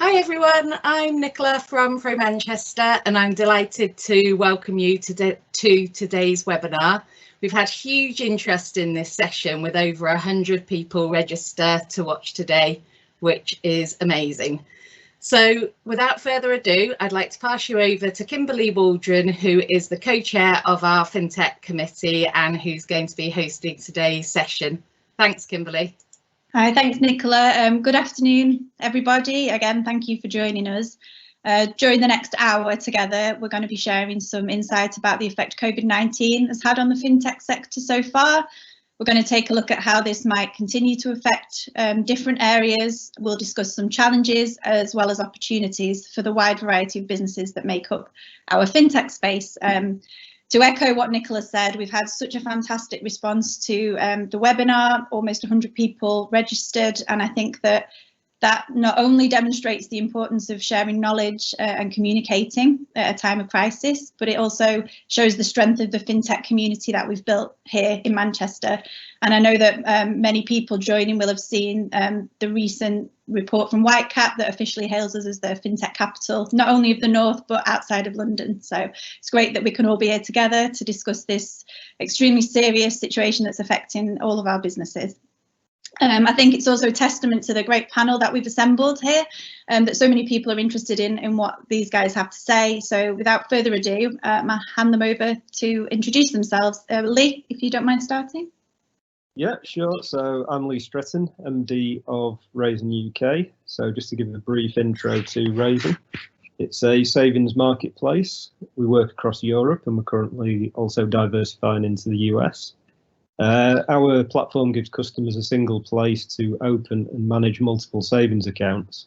Hi everyone, I'm Nicola from Manchester and I'm delighted to welcome you to today's webinar. We've had huge interest in this session with over 100 people register to watch today, which is amazing. So without further ado, I'd like to pass you over to Kimberley Waldron, who is the co-chair of our FinTech committee and who's going to be hosting today's session. Thanks, Kimberley. Hi, thanks, Nicola. Good afternoon, everybody. Again, thank you for joining us. During the next hour together, we're going to be sharing some insights about the effect COVID-19 has had on the fintech sector so far. We're going to take a look at how this might continue to affect different areas. We'll discuss some challenges as well as opportunities for the wide variety of businesses that make up our fintech space. To echo what Nicola said, we've had such a fantastic response to the webinar, almost 100 people registered, and I think that not only demonstrates the importance of sharing knowledge and communicating at a time of crisis, but it also shows the strength of the fintech community that we've built here in Manchester. And I know that many people joining will have seen the recent report from Whitecap that officially hails us as the fintech capital, not only of the North, but outside of London. So it's great that we can all be here together to discuss this extremely serious situation that's affecting all of our businesses. I think it's also a testament to the great panel that we've assembled here, that so many people are interested in what these guys have to say. So without further ado, I'll hand them over to introduce themselves. Lee, if you don't mind starting. Yeah, sure. So I'm Lee Stretton, MD of Raisin UK. So just to give a brief intro to Raisin, it's a savings marketplace. We work across Europe and we're currently also diversifying into the US. Our platform gives customers a single place to open and manage multiple savings accounts,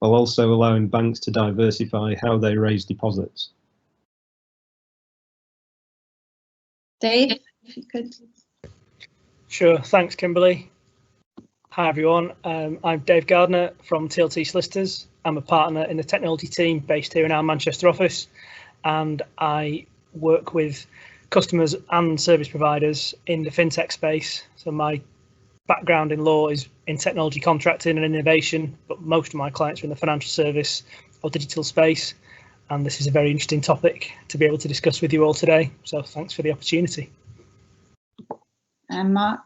while also allowing banks to diversify how they raise deposits. Dave, if you could. Sure, thanks Kimberley. Hi everyone, I'm Dave Gardner from TLT Solicitors. I'm a partner in the technology team based here in our Manchester office, and I work with customers and service providers in the fintech space. So my background in law is in technology contracting and innovation, but most of my clients are in the financial service or digital space. And this is a very interesting topic to be able to discuss with you all today. So thanks for the opportunity. And Mark.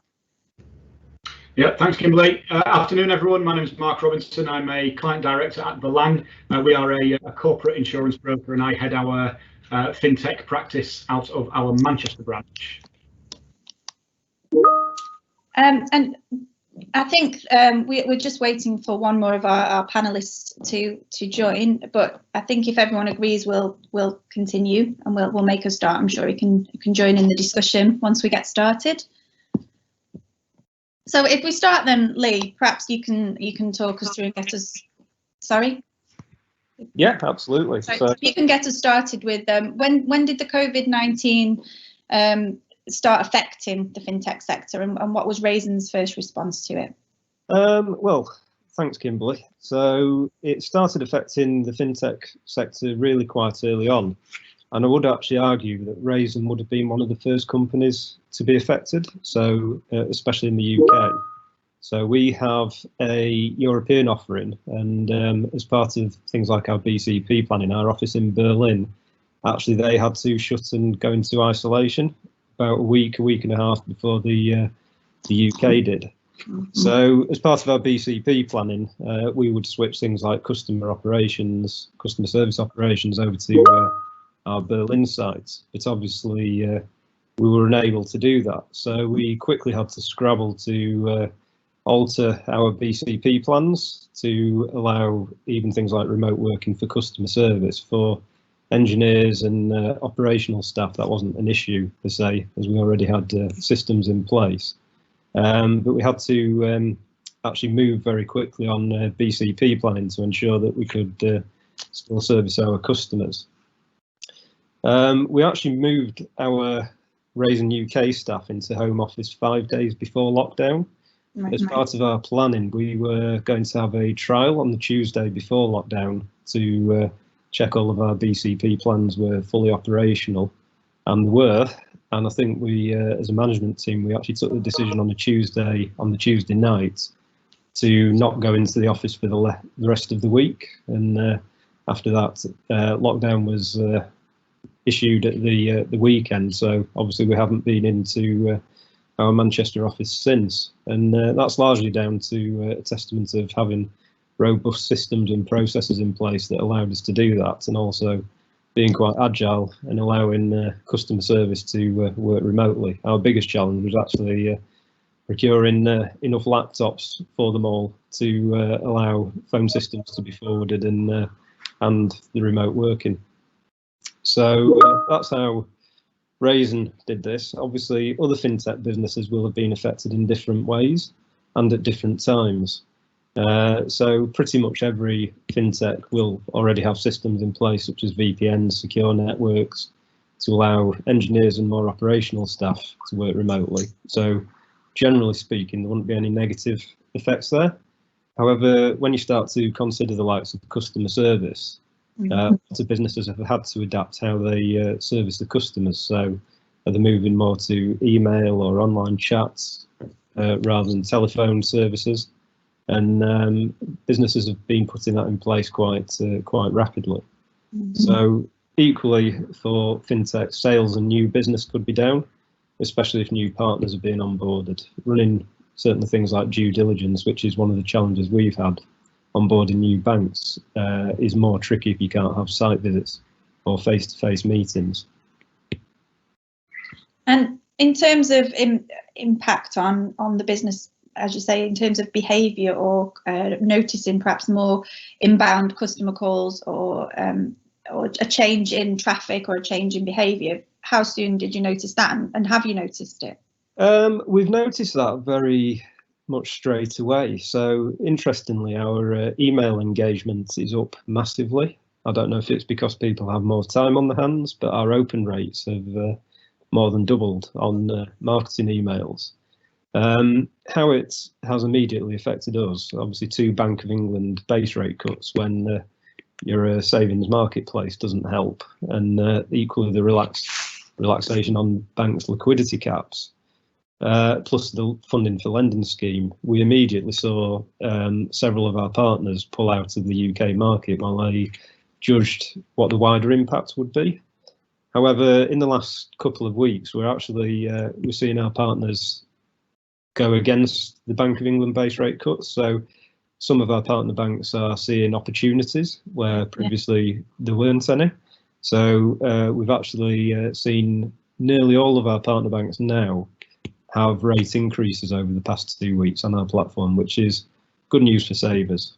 Yeah, thanks, Kimberley. Afternoon, everyone. My name is Mark Robinson. I'm a client director at Verlingue. We are a corporate insurance broker, and I head our fintech practice out of our Manchester branch. And I think we're just waiting for one more of our panelists to join, but I think if everyone agrees, we'll continue and we'll make a start. I'm sure you can join in the discussion once we get started. So if we start then, Lee, perhaps you can talk us through and get us. Sorry. Yeah, absolutely. So you can get us started with when did the COVID-19 start affecting the fintech sector, and what was Raisin's first response to it? Well, thanks, Kimberley. So it started affecting the fintech sector really quite early on, and I would actually argue that Raisin would have been one of the first companies to be affected. So especially in the UK. So we have a European offering, and as part of things like our BCP planning, our office in Berlin, actually they had to shut and go into isolation about a week and a half before the UK did. So as part of our BCP planning, we would switch things like customer service operations over to our Berlin sites, but obviously we were unable to do that. So we quickly had to scrabble to alter our BCP plans to allow even things like remote working for customer service for engineers and operational staff. That wasn't an issue per se, as we already had systems in place. But we had to actually move very quickly on BCP planning to ensure that we could still service our customers. We actually moved our Raisin UK staff into home office 5 days before lockdown. As part of our planning, we were going to have a trial on the Tuesday before lockdown to check all of our BCP plans were fully operational, and were. And I think we, as a management team, we actually took the decision on the Tuesday night to not go into the office for the rest of the week, and after that, lockdown was issued at the weekend. So obviously we haven't been into our Manchester office since, and that's largely down to a testament of having robust systems and processes in place that allowed us to do that, and also being quite agile and allowing customer service to work remotely. Our biggest challenge was actually procuring enough laptops for them all to allow phone systems to be forwarded and the remote working. So that's how Raisin did this. Obviously, other fintech businesses will have been affected in different ways and at different times. So pretty much every fintech will already have systems in place, such as VPNs, secure networks, to allow engineers and more operational staff to work remotely. So generally speaking, there wouldn't be any negative effects there. However, when you start to consider the likes of customer service, lots of businesses have had to adapt how they service the customers. So are they moving more to email or online chats rather than telephone services? And businesses have been putting that in place quite rapidly. So equally for fintech, sales and new business could be down, especially if new partners are being onboarded. Running certainly things like due diligence, which is one of the challenges we've had, onboarding new banks is more tricky if you can't have site visits or face-to-face meetings. And in terms of impact on the business, as you say, in terms of behaviour or noticing perhaps more inbound customer calls or a change in traffic or a change in behaviour, how soon did you notice that, and have you noticed it? We've noticed that very much straight away. So interestingly, our email engagement is up massively. I don't know if it's because people have more time on their hands, but our open rates have more than doubled on marketing emails. How it has immediately affected us, obviously 2 Bank of England base rate cuts when your savings marketplace doesn't help, and equally the relaxation on banks' liquidity caps. Plus the funding for lending scheme, we immediately saw several of our partners pull out of the UK market while they judged what the wider impact would be. However, in the last couple of weeks, we're seeing our partners go against the Bank of England base rate cuts. So some of our partner banks are seeing opportunities where previously there weren't any. So we've actually seen nearly all of our partner banks now have rate increases over the past 2 weeks on our platform, which is good news for savers.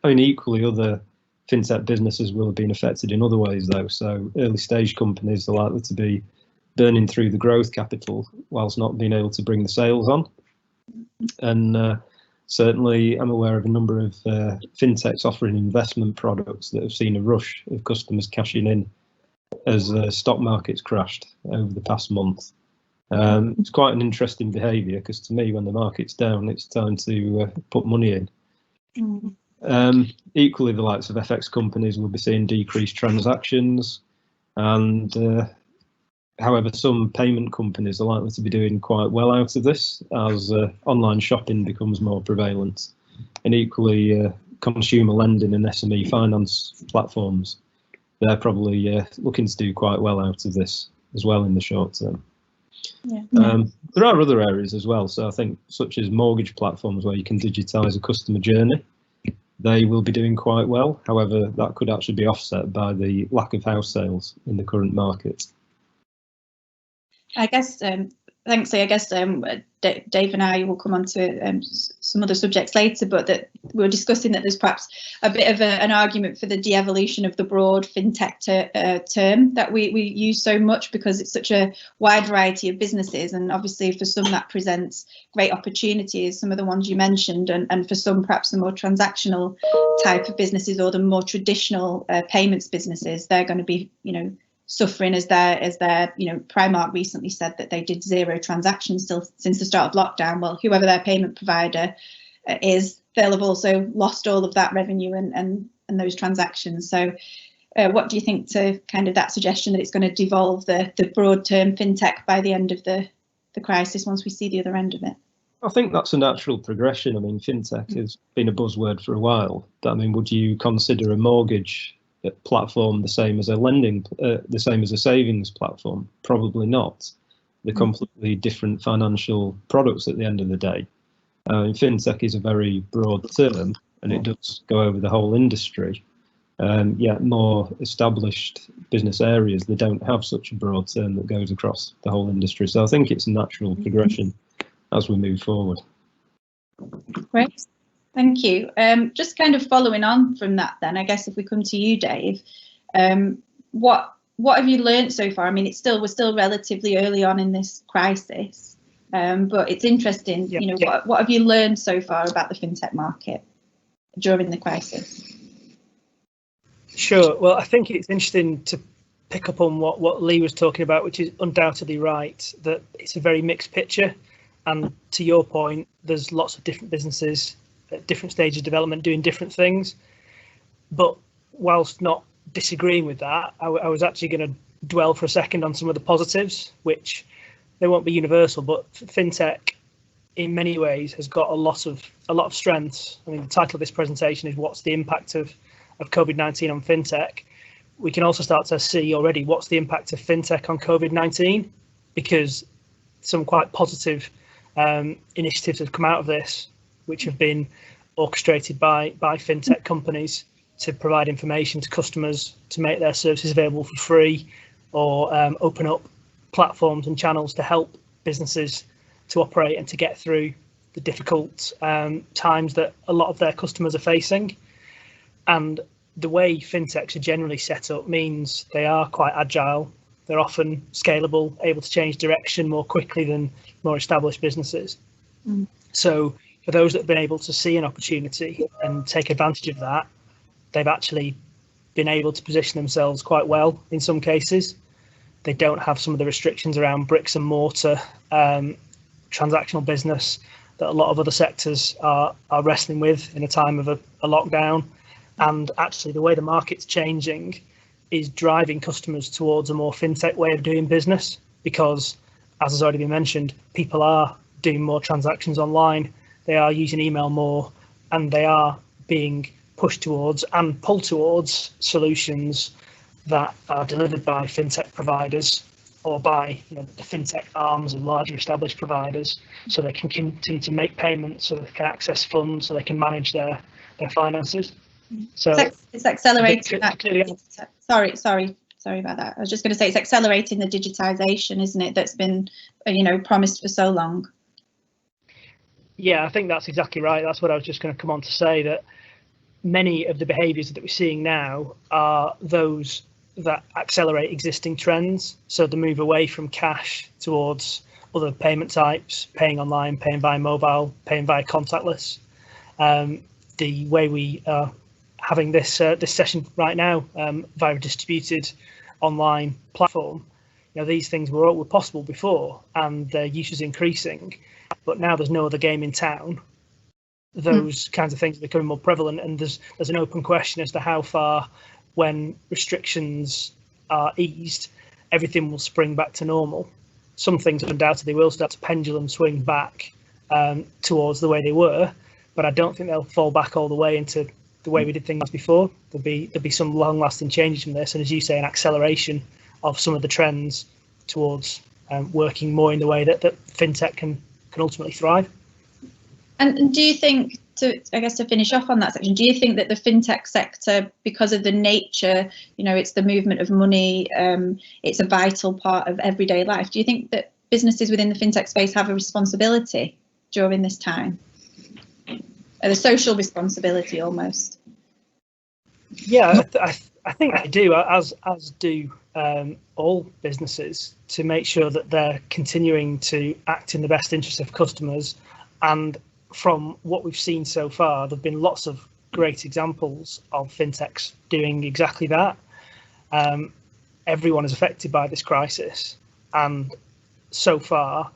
Equally, other fintech businesses will have been affected in other ways though. So early stage companies are likely to be burning through the growth capital whilst not being able to bring the sales on. And certainly I'm aware of a number of fintechs offering investment products that have seen a rush of customers cashing in as stock markets crashed over the past month. It's quite an interesting behaviour, because to me, when the market's down, it's time to put money in. Equally, the likes of FX companies will be seeing decreased transactions, and however, some payment companies are likely to be doing quite well out of this as online shopping becomes more prevalent, and equally consumer lending and SME finance platforms, they're probably looking to do quite well out of this as well in the short term. There are other areas as well, so I think such as mortgage platforms where you can digitise a customer journey, they will be doing quite well. However, that could actually be offset by the lack of house sales in the current market. I guess, thankfully, I guess Dave and I will come on to some other subjects later, but that we're discussing that there's perhaps a bit of an argument for the de-evolution of the broad fintech term that we use so much, because it's such a wide variety of businesses, and obviously for some that presents great opportunities, some of the ones you mentioned, and for some perhaps the more transactional type of businesses or the more traditional payments businesses, they're going to be, suffering as their Primark recently said that they did 0 transactions still since the start of lockdown. Well, whoever their payment provider is, they'll have also lost all of that revenue and those transactions. So what do you think to kind of that suggestion that it's going to devolve the broad term fintech by the end of the crisis, once we see the other end of it? I think that's a natural progression. I mean, fintech has been a buzzword for a while. I mean, would you consider a mortgage platform the same as a lending, the same as a savings platform? Probably not. They're completely different financial products at the end of the day. Fintech is a very broad term, and it does go over the whole industry. Yet more established business areas, they don't have such a broad term that goes across the whole industry. So I think it's a natural progression as we move forward. Great, thank you. Just kind of following on from that then, I guess if we come to you, Dave, what have you learned so far? I mean, we're still relatively early on in this crisis, but it's interesting, what have you learned so far about the fintech market during the crisis? Sure. Well, I think it's interesting to pick up on what Lee was talking about, which is undoubtedly right, that it's a very mixed picture. And to your point, there's lots of different businesses at different stages of development doing different things. But whilst not disagreeing with that, I was actually going to dwell for a second on some of the positives, which they won't be universal, but fintech in many ways has got a lot of strengths. I mean, the title of this presentation is "What's the impact of COVID-19 on fintech?" We can also start to see already what's the impact of fintech on COVID-19, because some quite positive initiatives have come out of this, which have been orchestrated by fintech companies to provide information to customers, to make their services available for free, or open up platforms and channels to help businesses to operate and to get through the difficult times that a lot of their customers are facing. And the way fintechs are generally set up means they are quite agile. They're often scalable, able to change direction more quickly than more established businesses. So for those that have been able to see an opportunity and take advantage of that, they've actually been able to position themselves quite well in some cases. They don't have some of the restrictions around bricks and mortar transactional business that a lot of other sectors are wrestling with in a time of a lockdown. And actually the way the market's changing is driving customers towards a more fintech way of doing business, because, as has already been mentioned, people are doing more transactions online, they are using email more, and they are being pushed towards and pulled towards solutions that are delivered by fintech providers or by the fintech arms of larger established providers, so they can continue to make payments, so they can access funds, so they can manage their finances. So it's accelerating that. Sorry about that. I was just going to say it's accelerating the digitization, isn't it? That's been, promised for so long. Yeah, I think that's exactly right. That's what I was just going to come on to say, that many of the behaviours that we're seeing now are those that accelerate existing trends. So the move away from cash towards other payment types, paying online, paying via mobile, paying via contactless. The way we are having this session right now via a distributed online platform, these things were possible before, and their use is increasing. But now there's no other game in town. Those kinds of things are becoming more prevalent, and there's an open question as to how far, when restrictions are eased, everything will spring back to normal. Some things undoubtedly will start to pendulum swing back towards the way they were, but I don't think they'll fall back all the way into the way we did things before. There'll be some long-lasting changes from this, and as you say, an acceleration of some of the trends towards working more in the way that fintech can ultimately thrive. And do you think, to finish off on that section, do you think that the fintech sector, because of the nature, it's the movement of money, it's a vital part of everyday life, do you think that businesses within the fintech space have a responsibility during this time? The social responsibility almost? Yeah, I think they do, as do all businesses, to make sure that they're continuing to act in the best interest of customers. And from what we've seen so far, there have been lots of great examples of fintechs doing exactly that. Everyone is affected by this crisis, and so far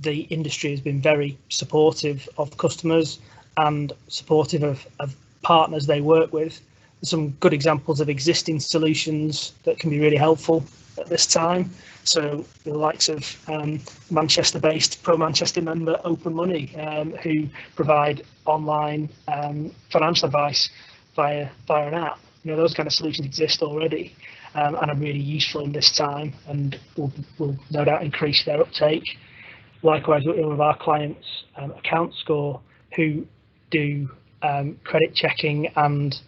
the industry has been very supportive of customers and supportive of partners they work with some good examples of existing solutions that can be really helpful at this time. So the likes of Manchester-based pro-Manchester member Open Money, who provide online financial advice via an app. Those kind of solutions exist already and are really useful in this time, and will no doubt increase their uptake. Likewise, with our clients, Account Score, who do credit checking and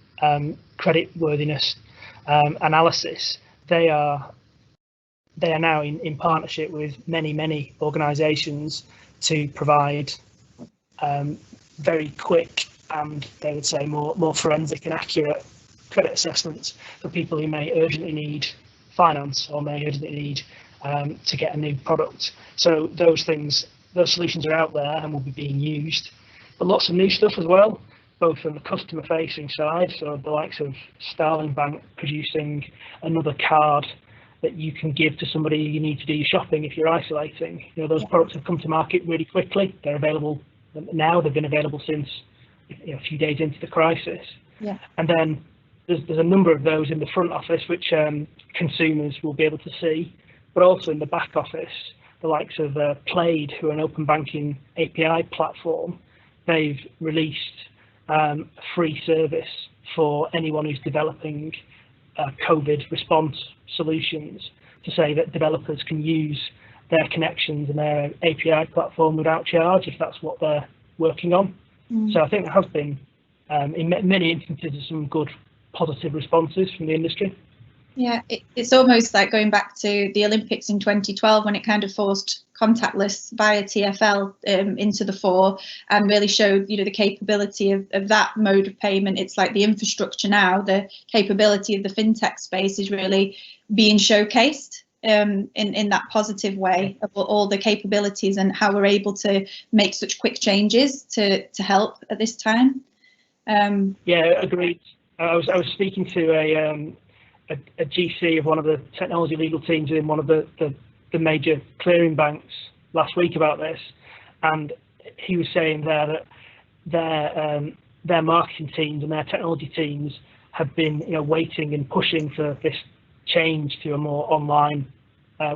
credit worthiness analysis, they are now in partnership with many organisations to provide very quick and, they would say, more forensic and accurate credit assessments for people who may urgently need finance or may urgently need to get a new product. So those solutions are out there and will be being used, but lots of new stuff as well, both from the customer facing side, so the likes of Starling Bank producing another card that you can give to somebody you need to do your shopping if you're isolating. Those products have come to market really quickly. They're available now. They've been available since a few days into the crisis. Yeah. And then there's a number of those in the front office which consumers will be able to see, but also in the back office, the likes of Plaid, who are an open banking API platform. They've released a free service for anyone who's developing COVID response solutions, to say that developers can use their connections and their API platform without charge if that's what they're working on. So I think there has been, in many instances, some good positive responses from the industry. Yeah, it's almost like going back to the Olympics in 2012 when it kind of forced contactless via TfL into the fore and really showed, the capability of that mode of payment. It's like the infrastructure now, the capability of the fintech space is really being showcased in that positive way of all the capabilities and how we're able to make such quick changes to help at this time. Yeah, agreed. I was speaking to a GC of one of the technology legal teams in one of the major clearing banks last week about this, and he was saying there that their marketing teams and their technology teams have been waiting and pushing for this change to a more online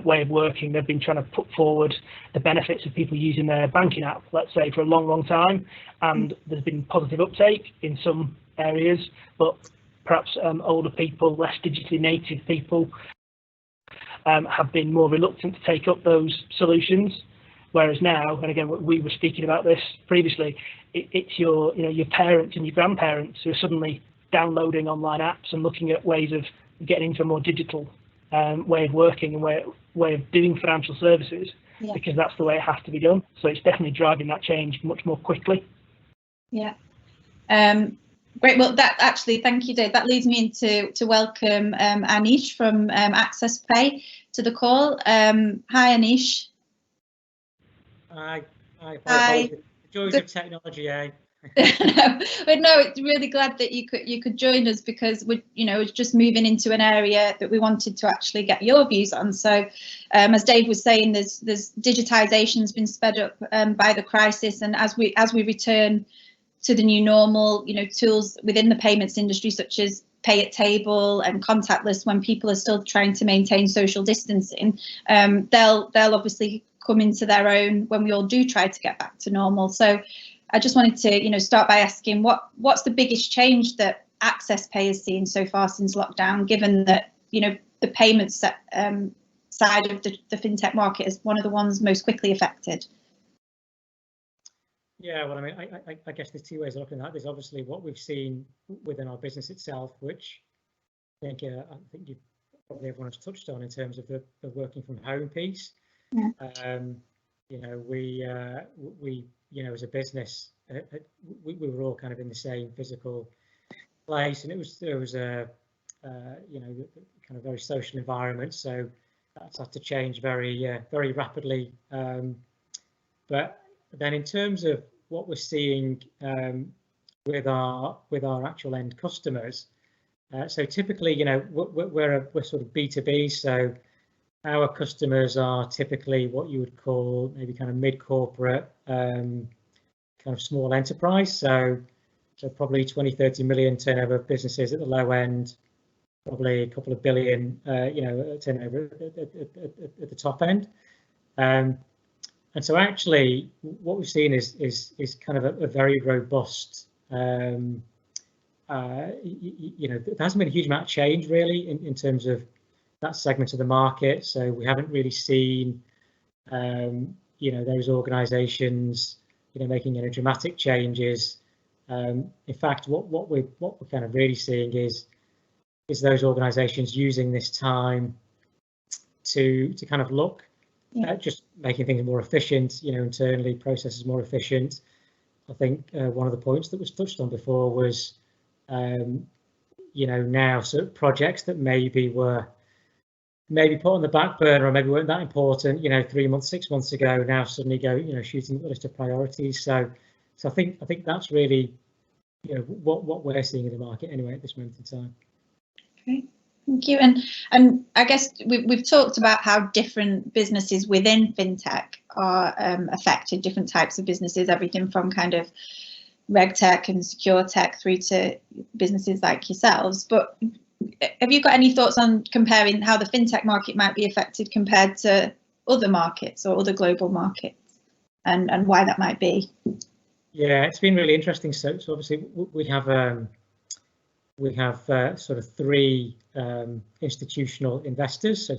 way of working. They've been trying to put forward the benefits of people using their banking app, let's say, for a long time, and there's been positive uptake in some areas, but perhaps older people, less digitally native people have been more reluctant to take up those solutions. Whereas now, and again, we were speaking about this previously, it's your parents and your grandparents who are suddenly downloading online apps and looking at ways of getting into a more digital way of working and way of doing financial services, because that's the way it has to be done. So it's definitely driving that change much more quickly. Yeah. Great. Well, thank you, Dave. That leads me into welcome Anish from AccessPay to the call. Hi, Anish. Hi. Hi. The joys of technology, eh? But no, it's really glad that you could join us, because we're just moving into an area that we wanted to actually get your views on. So, as Dave was saying, there's digitization's been sped up by the crisis, and as we return to the new normal, tools within the payments industry such as pay at table and contactless, when people are still trying to maintain social distancing, they'll obviously come into their own when we all do try to get back to normal. So I just wanted to start by asking what's the biggest change that AccessPay has seen so far since lockdown, given that the payments side of the fintech market is one of the ones most quickly affected. Yeah, well, I mean, I guess there's two ways of looking at that. There's obviously what we've seen within our business itself, which I think you probably everyone has touched on in terms of the working from home piece. Yeah. We as a business, we were all kind of in the same physical place, and there was a kind of very social environment, so that's had to change very rapidly. But then in terms of what we're seeing with our actual end customers, so typically, we're sort of B2B, so our customers are typically what you would call maybe kind of mid-corporate, kind of small enterprise. So So probably 20-30 million turnover businesses at the low end, probably a couple of billion, turnover at the top end. And so actually, what we've seen is kind of a very robust. There hasn't been a huge amount of change really in terms of that segment of the market. So we haven't really seen, those organisations, making any dramatic changes. In fact, what we're kind of really seeing is those organisations using this time to kind of look at just making things more efficient, internally, processes more efficient. I think one of the points that was touched on before was, now sort of projects that maybe put on the back burner or maybe weren't that important, 3 months, 6 months ago, now suddenly go, shooting the list of priorities. So I think that's really, what we're seeing in the market anyway at this moment in time. Okay, thank you. And I guess we've talked about how different businesses within fintech are affected, different types of businesses, everything from kind of reg tech and secure tech through to businesses like yourselves. But have you got any thoughts on comparing how the fintech market might be affected compared to other markets or other global markets, and why that might be? Yeah, it's been really interesting. So obviously we have sort of three institutional investors, so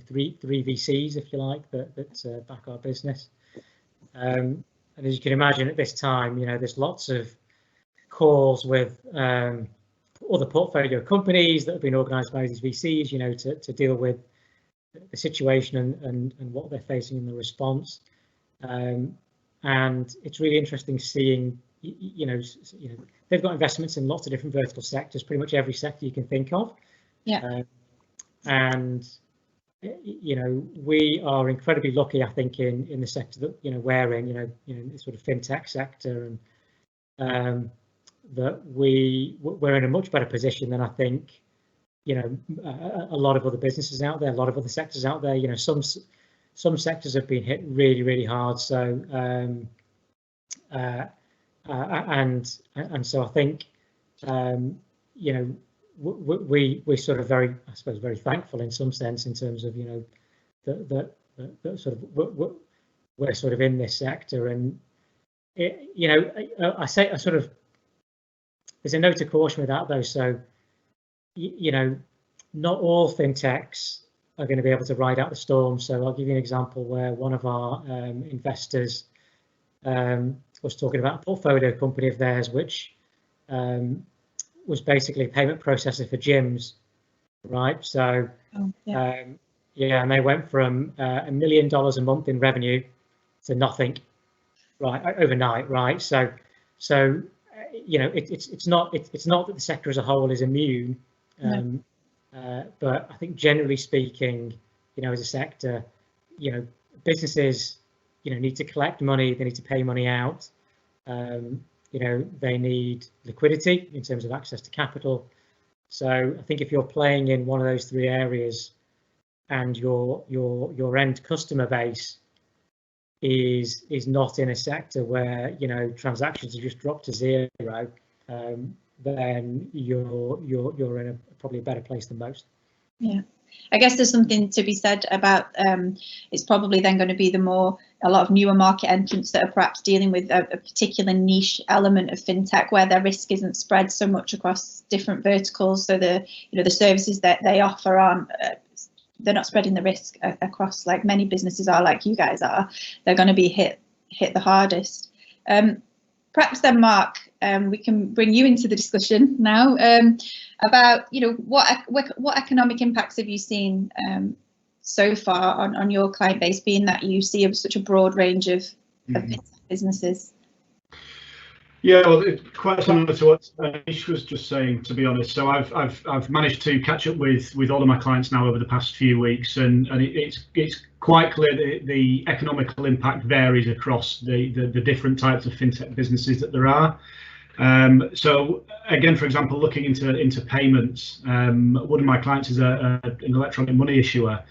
three VCs, if you like, that back our business. And as you can imagine, at this time, there's lots of calls with other portfolio companies that have been organised by these VCs, to deal with the situation and what they're facing in the response. And it's really interesting seeing, they've got investments in lots of different vertical sectors, pretty much every sector you can think of. Yeah. And we are incredibly lucky, I think, in the sector that we're in, the sort of fintech sector, and that we're in a much better position than I think a lot of other businesses out there, a lot of other sectors out there. Some sectors have been hit really, really hard. So and so I think we're sort of very, I suppose, very thankful in some sense in terms of that sort of we're sort of in this sector. And I sort of, there's a note of caution with that though. So not all fintechs are going to be able to ride out the storm. So I'll give you an example where one of our investors was talking about a portfolio company of theirs, which was basically a payment processor for gyms, right? So and they went from $1 million a month in revenue to nothing, right, overnight, right? So it's not that the sector as a whole is immune. But I think generally speaking, as a sector, businesses, need to collect money, they need to pay money out, they need liquidity in terms of access to capital. So I think if you're playing in one of those three areas and your end customer base is not in a sector where transactions have just dropped to zero, then you're in probably a better place than most. Yeah, I guess there's something to be said about it's probably then going to be a lot of newer market entrants that are perhaps dealing with a particular niche element of fintech where their risk isn't spread so much across different verticals. So the services that they offer aren't they're not spreading the risk across like many businesses are, like you guys are. They're going to be hit the hardest. Perhaps then, Mark, we can bring you into the discussion now about what economic impacts have you seen so far on your client base, being that you see such a broad range of businesses. Yeah, well, it's quite similar to what Anish was just saying, to be honest. So I've managed to catch up with all of my clients now over the past few weeks, and it's quite clear that the economical impact varies across the different types of fintech businesses that there are. So again, for example, looking into payments, one of my clients is an electronic money issuer,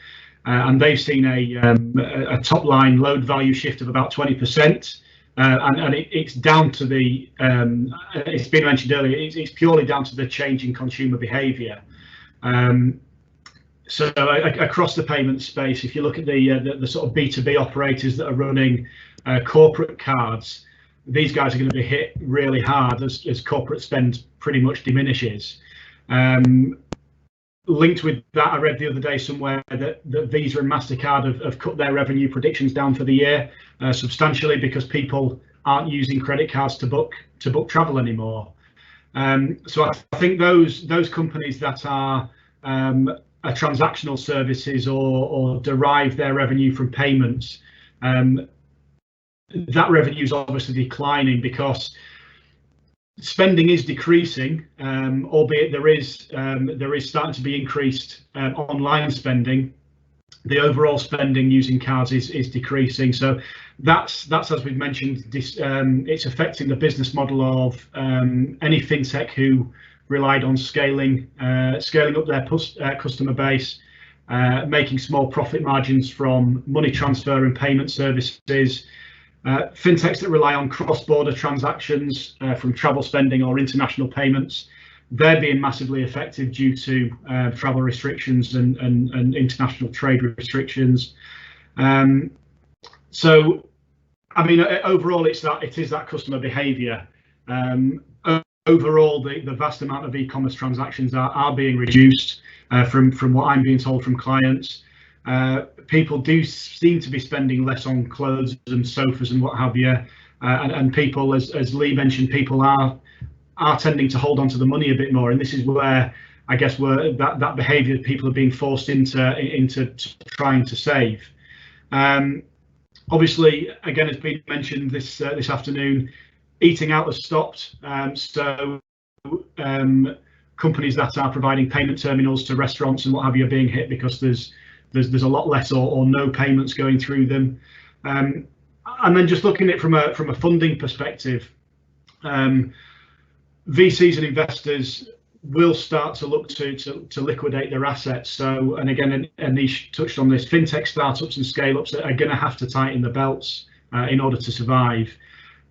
and they've seen a top line load value shift of about 20%. and it's down to the it's been mentioned earlier, it's purely down to the change in consumer behaviour. So across the payment space, if you look at the sort of B2B operators that are running corporate cards, these guys are going to be hit really hard as corporate spend pretty much diminishes. Linked with that, I read the other day somewhere that Visa and MasterCard have cut their revenue predictions down for the year substantially because people aren't using credit cards to book travel anymore. So I think those companies that are transactional services or derive their revenue from payments, that revenue is obviously declining because spending is decreasing, albeit there is starting to be increased online spending. The overall spending using cards is decreasing. So that's as we've mentioned, it's affecting the business model of any fintech who relied on scaling up their customer base, making small profit margins from money transfer and payment services. Fintechs that rely on cross-border transactions from travel spending or international payments, they're being massively affected due to travel restrictions and international trade restrictions. So, I mean, overall, it is that customer behaviour. Overall, the vast amount of e-commerce transactions are being reduced from what I'm being told from clients. People do seem to be spending less on clothes and sofas and what have you, and people, as Lee mentioned, people are tending to hold on to the money a bit more, and this is where I guess that behaviour people are being forced into trying to save. Obviously, again, as been mentioned this afternoon, eating out has stopped. So companies that are providing payment terminals to restaurants and what have you are being hit because there's a lot less or no payments going through them. And then just looking at it from a funding perspective, VCs and investors will start to look to liquidate their assets. So, and again, Anish touched on this, fintech startups and scale-ups are going to have to tighten the belts in order to survive.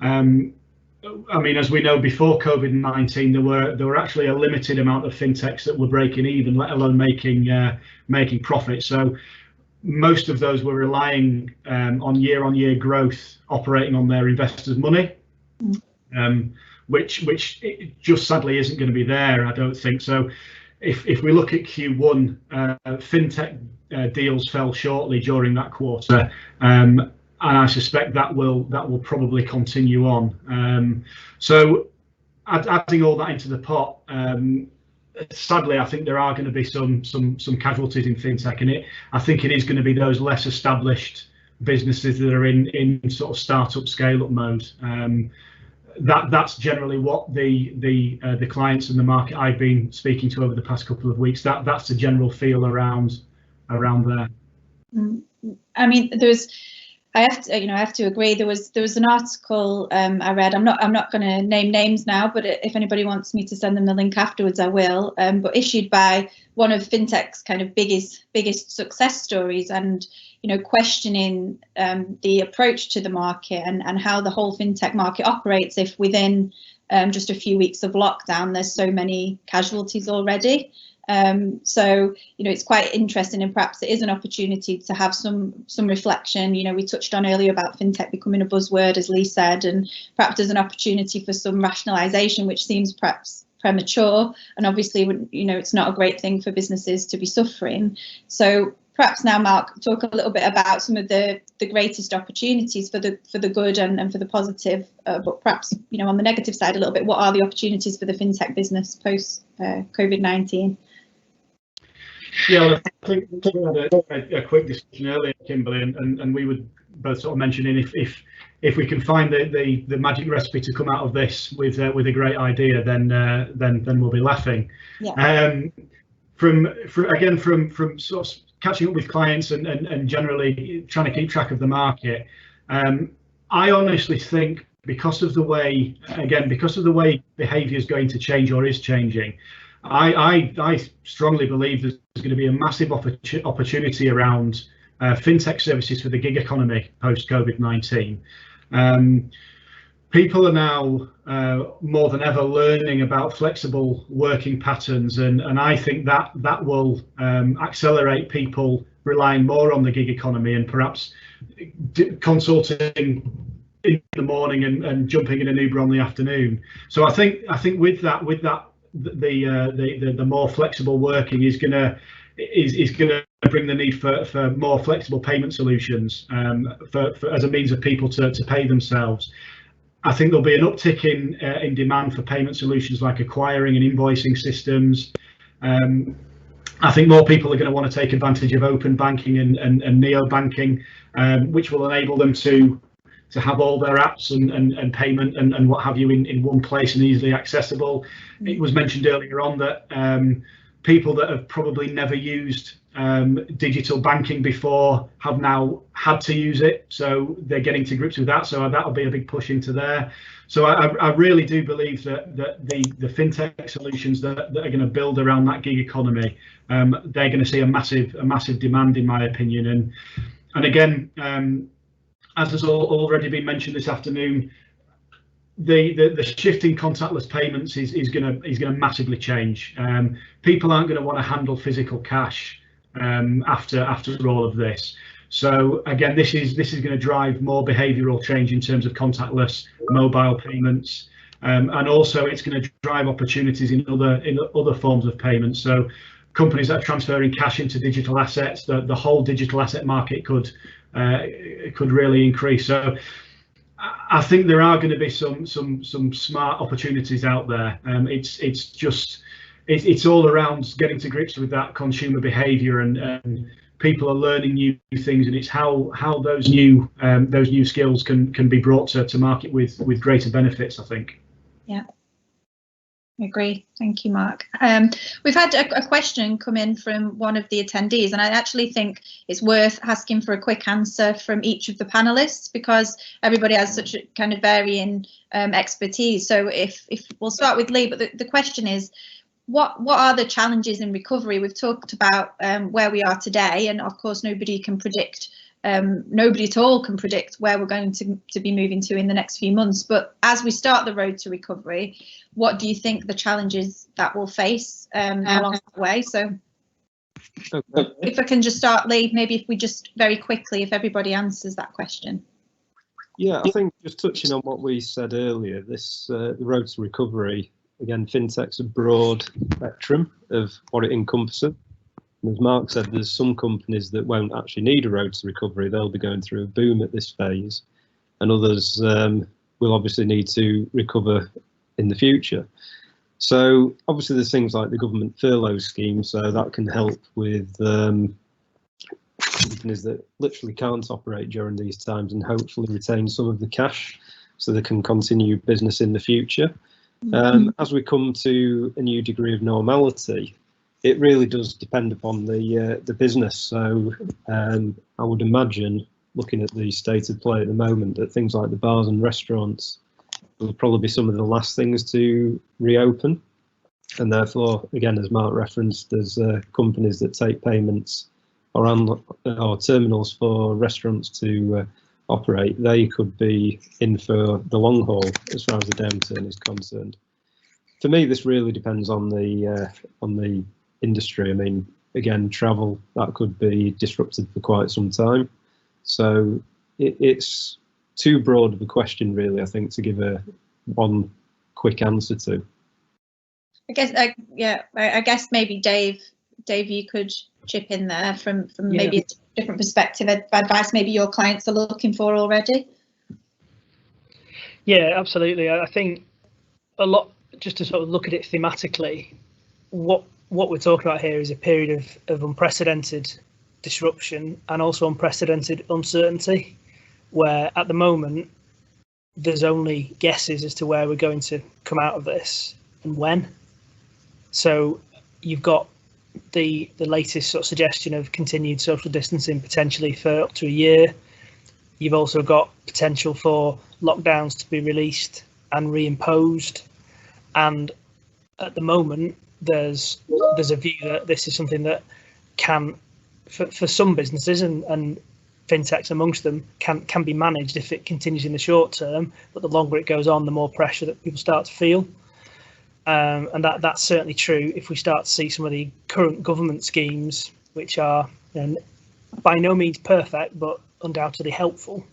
I mean, as we know, before COVID-19, there were actually a limited amount of fintechs that were breaking even, let alone making profit. So most of those were relying on year-on-year growth, operating on their investors' money, which it just sadly isn't going to be there, I don't think. So if we look at Q1, fintech deals fell shortly during that quarter. And I suspect that will probably continue on. So adding all that into the pot, sadly, I think there are going to be some casualties in fintech, and I think it is going to be those less established businesses that are in sort of startup scale-up mode. That's generally what the clients in the market I've been speaking to over the past couple of weeks. That's the general feel around there. I mean, I have to agree. There was an article I read. I'm not going to name names now, but if anybody wants me to send them the link afterwards, I will. But issued by one of fintech's kind of biggest success stories, and questioning the approach to the market and how the whole fintech market operates if within just a few weeks of lockdown there's so many casualties already. So it's quite interesting, and perhaps it is an opportunity to have some reflection. We touched on earlier about fintech becoming a buzzword, as Lee said, and perhaps there's an opportunity for some rationalisation, which seems perhaps premature, and obviously it's not a great thing for businesses to be suffering. So perhaps now, Mark, talk a little bit about some of the greatest opportunities for the good and for the positive, but perhaps on the negative side a little bit, what are the opportunities for the fintech business post COVID-19? Yeah, I think we had a quick discussion earlier, Kimberley, and we would both sort of mentioning if we can find the magic recipe to come out of this with a great idea, then we'll be laughing. Yeah. From sort of catching up with clients and generally trying to keep track of the market, I honestly think because of the way behaviour is going to change or is changing, I strongly believe there's going to be a massive opportunity around fintech services for the gig economy post COVID-19. people are now more than ever learning about flexible working patterns, and I think that will accelerate people relying more on the gig economy and perhaps consulting in the morning and jumping in an Uber on the afternoon. So I think with that the more flexible working is gonna bring the need for more flexible payment solutions as a means of people to pay themselves. I think there'll be an uptick in demand for payment solutions like acquiring and invoicing systems. I think more people are going to want to take advantage of open banking and neo banking, which will enable them to have all their apps and payment and what have you in one place and easily accessible. It was mentioned earlier on that people that have probably never used digital banking before have now had to use it, so they're getting to grips with that, so that'll be a big push into there. So I really do believe that the fintech solutions that are going to build around that gig economy, they're going to see a massive demand, in my opinion. And again, as has already been mentioned this afternoon, the shift in contactless payments is going to massively change. People aren't going to want to handle physical cash after all of this. So again, this is going to drive more behavioural change in terms of contactless mobile payments, and also it's going to drive opportunities in other forms of payments. So companies that are transferring cash into digital assets, the whole digital asset market could really increase. So I think there are going to be some smart opportunities out there. It's all around getting to grips with that consumer behaviour, and people are learning new things, and it's how those new skills can be brought to market with greater benefits, I think. Yeah, I agree. Thank you, Mark. We've had a question come in from one of the attendees, and I actually think it's worth asking for a quick answer from each of the panelists because everybody has such a kind of varying expertise. So if we'll start with Lee, but the question is, what are the challenges in recovery? We've talked about where we are today, and of course nobody can predict, nobody at all can predict where we're going to be moving to in the next few months. But as we start the road to recovery, what do you think the challenges that we'll face along the way? So if I can just start, Lee, maybe if we just very quickly, if everybody answers that question. Yeah, I think just touching on what we said earlier, this the road to recovery. Again, fintech's a broad spectrum of what it encompasses. And as Mark said, there's some companies that won't actually need a road to recovery. They'll be going through a boom at this phase, and others will obviously need to recover in the future. So obviously there's things like the government furlough scheme, so that can help with companies that literally can't operate during these times and hopefully retain some of the cash so they can continue business in the future. As we come to a new degree of normality, it really does depend upon the business. So I would imagine, looking at the state of play at the moment, that things like the bars and restaurants will probably be some of the last things to reopen. And therefore, again, as Mark referenced, there's companies that take payments or terminals for restaurants to operate. They could be in for the long haul as far as the downturn is concerned. For me, this really depends on the industry. I mean, again, travel, that could be disrupted for quite some time. So it's too broad of a question, really, I think, to give one quick answer to. I guess maybe Dave, you could chip in there from maybe a different perspective, advice maybe your clients are looking for already. Yeah, absolutely. I think a lot, just to sort of look at it thematically, what we're talking about here is a period of unprecedented disruption and also unprecedented uncertainty, where at the moment there's only guesses as to where we're going to come out of this and when. So you've got the latest sort of suggestion of continued social distancing potentially for up to a year. You've also got potential for lockdowns to be released and reimposed, and at the moment there's a view that this is something that can, for some businesses and fintechs amongst them can be managed if it continues in the short term, but the longer it goes on, the more pressure that people start to feel. And that's certainly true if we start to see some of the current government schemes, which are by no means perfect, but undoubtedly helpful.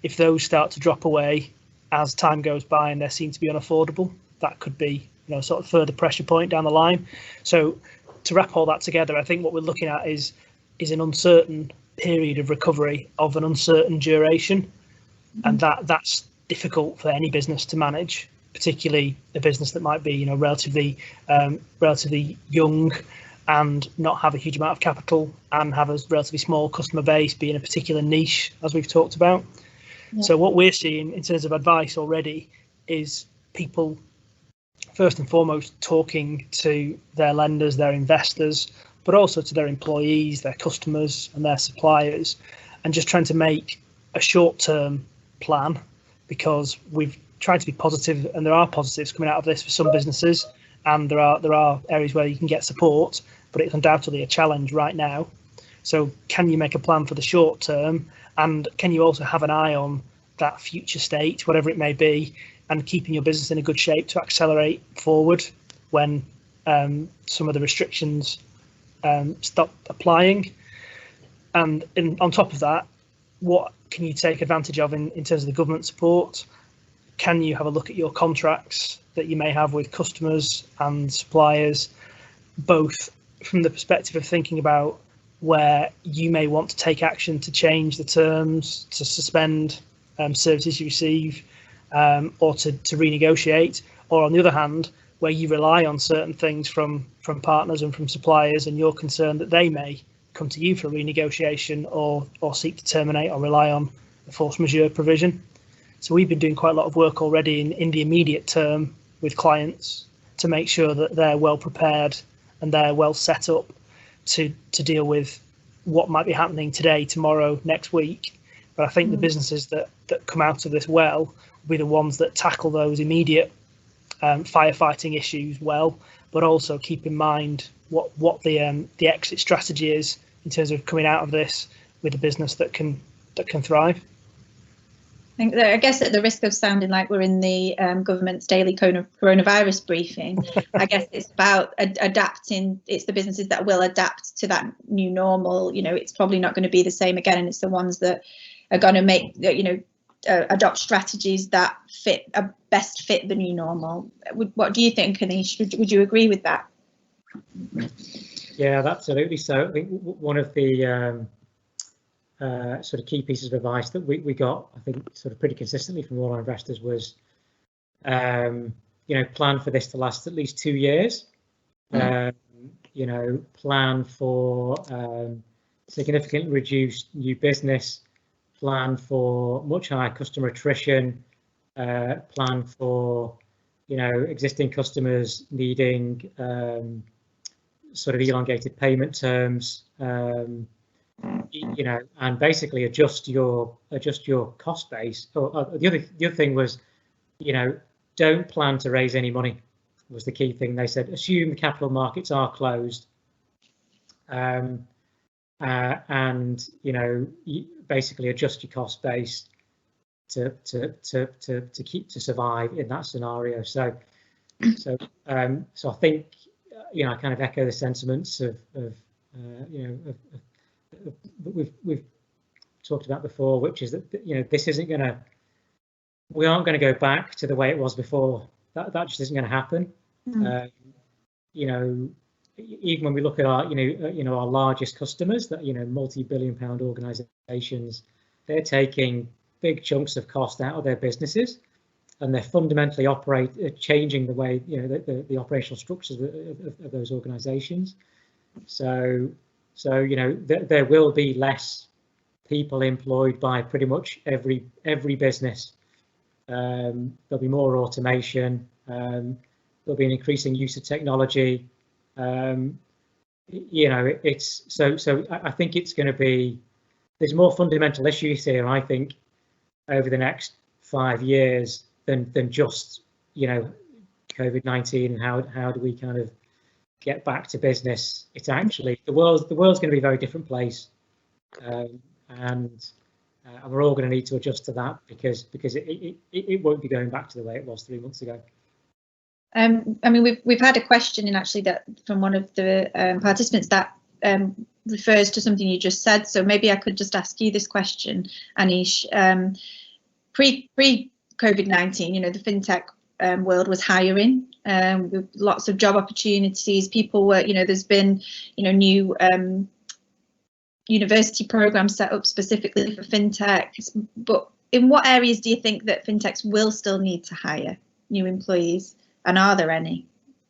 If those start to drop away as time goes by and they're seen to be unaffordable, that could be sort of further pressure point down the line. So to wrap all that together, I think what we're looking at is an uncertain period of recovery of an uncertain duration, and that's difficult for any business to manage, particularly a business that might be relatively young and not have a huge amount of capital and have a relatively small customer base, be in a particular niche, as we've talked about. Yeah. So what we're seeing in terms of advice already is people first and foremost talking to their lenders, their investors, but also to their employees, their customers and their suppliers, and just trying to make a short-term plan, because we've tried to be positive, and there are positives coming out of this for some businesses, and there are areas where you can get support, but it's undoubtedly a challenge right now. So can you make a plan for the short term, and can you also have an eye on that future state, whatever it may be, and keeping your business in a good shape to accelerate forward when some of the restrictions stop applying? And on top of that, what can you take advantage of in terms of the government support? Can you have a look at your contracts that you may have with customers and suppliers, both from the perspective of thinking about where you may want to take action to change the terms, to suspend services you receive, or to renegotiate, or on the other hand, where you rely on certain things from partners and from suppliers, and you're concerned that they may come to you for renegotiation or seek to terminate or rely on a force majeure provision. So we've been doing quite a lot of work already in the immediate term with clients to make sure that they're well prepared and they're well set up to deal with what might be happening today, tomorrow, next week. But I think the businesses that come out of this well will be the ones that tackle those immediate firefighting issues well, but also keep in mind what the exit strategy is in terms of coming out of this with a business that can thrive. I guess at the risk of sounding like we're in the government's daily coronavirus briefing, I guess it's about adapting. It's the businesses that will adapt to that new normal. It's probably not going to be the same again, and it's the ones that are going to make adopt strategies that best fit the new normal. What do you think, Anish? Would you agree with that? Yeah, absolutely. So I think one of the sort of key pieces of advice that we got, I think, sort of pretty consistently from all our investors was, plan for this to last at least 2 years. Plan for significantly reduced new business, plan for much higher customer attrition, plan for, existing customers needing sort of elongated payment terms, and basically adjust your cost base. Or the other thing was, don't plan to raise any money was the key thing. They said assume the capital markets are closed, and basically adjust your cost base to survive in that scenario. So I think I kind of echo the sentiments of we've talked about before, which is that this isn't we aren't going to go back to the way it was before. That just isn't going to happen. Even when we look at our our largest customers, that multi-billion-pound organisations, they're taking big chunks of cost out of their businesses, and they're fundamentally changing the way the operational structures of those organisations. So there will be less people employed by pretty much every business. There'll be more automation. There'll be an increasing use of technology. It's so I think it's going to be, there's more fundamental issues here, I think, over the next 5 years than just COVID-19 and how do we kind of get back to business. It's actually the world's going to be a very different place, and and we're all going to need to adjust to that because it won't be going back to the way it was 3 months ago. I mean, we've had a question in actually that from one of the participants that refers to something you just said. So maybe I could just ask you this question, Anish. Pre COVID-19, you know, the fintech world was hiring with lots of job opportunities. People were, you know, there's been, you know, new university programs set up specifically for fintechs. But in what areas do you think that fintechs will still need to hire new employees? And are there any?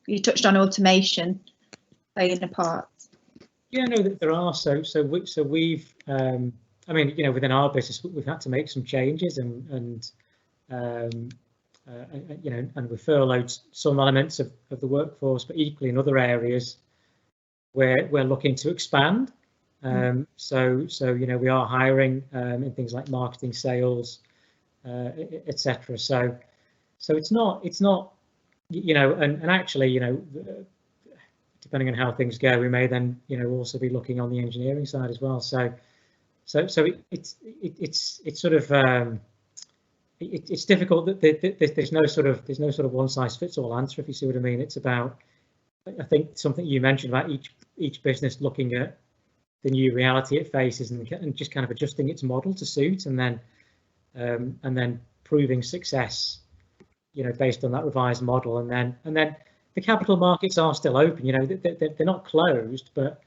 You touched on automation playing a part. Yeah, no, there are. So we've, I mean, you know, within our business, we've had to make some changes and you know, and we furloughed some elements of the workforce, but equally in other areas where we're looking to expand. So you know, we are hiring in things like marketing, sales, etc. So it's not, you know, and actually, you know, depending on how things go, we may then, you know, also be looking on the engineering side as well. So it's sort of it's difficult that there's no sort of one size fits all answer, if you see what I mean. It's about, I think, something you mentioned about each business looking at the new reality it faces and just kind of adjusting its model to suit, and then proving success, you know, based on that revised model. And then the capital markets are still open. You know, they're not closed, but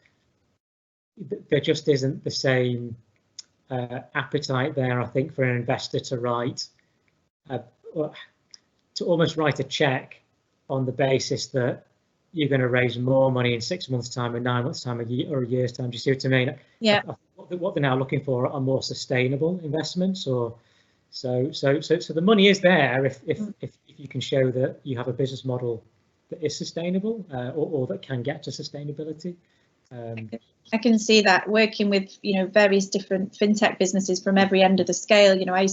there just isn't the same appetite there, I think, for an investor to almost write a check on the basis that you're going to raise more money in 6 months' time, or 9 months' time, or a year's time. Do you see what I mean? Yeah. What they're now looking for are more sustainable investments, or so the money is there if you can show that you have a business model that is sustainable, or that can get to sustainability. I can see that working with, you know, various different fintech businesses from every end of the scale. You know, I've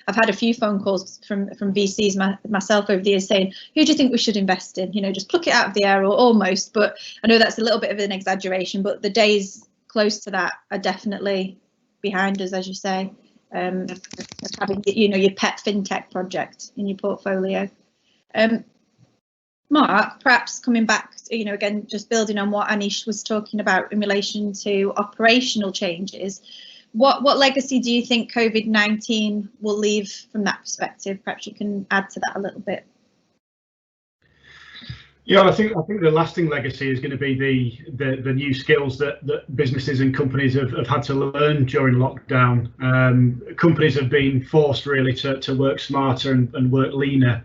had a few phone calls from VCs myself over the years saying, who do you think we should invest in? You know, just pluck it out of the air, or almost. But I know that's a little bit of an exaggeration, but the days close to that are definitely behind us, as you say. Having, you know, your pet fintech project in your portfolio. Mark, perhaps coming back, you know, again, just building on what Anish was talking about in relation to operational changes, what legacy do you think COVID-19 will leave from that perspective? Perhaps you can add to that a little bit. Yeah, I think the lasting legacy is going to be the new skills that businesses and companies have had to learn during lockdown. Companies have been forced really to work smarter and work leaner.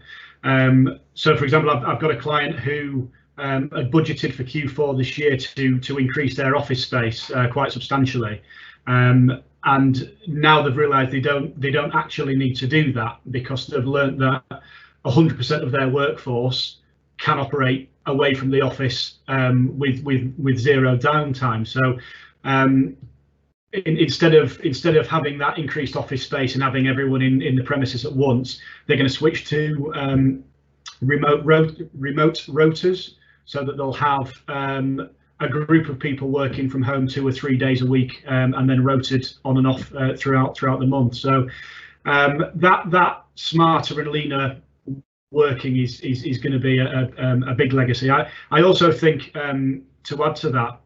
So, for example, I've got a client who had budgeted for Q4 this year to increase their office space quite substantially, and now they've realised they don't actually need to do that, because they've learned that 100% of their workforce can operate away from the office with zero downtime. So instead of having that increased office space and having everyone in the premises at once, they're going to switch to remote rotors, so that they'll have a group of people working from home 2 or 3 days a week, and then rotated on and off throughout the month. So that smarter and leaner working is going to be a big legacy. I also think, to add to that,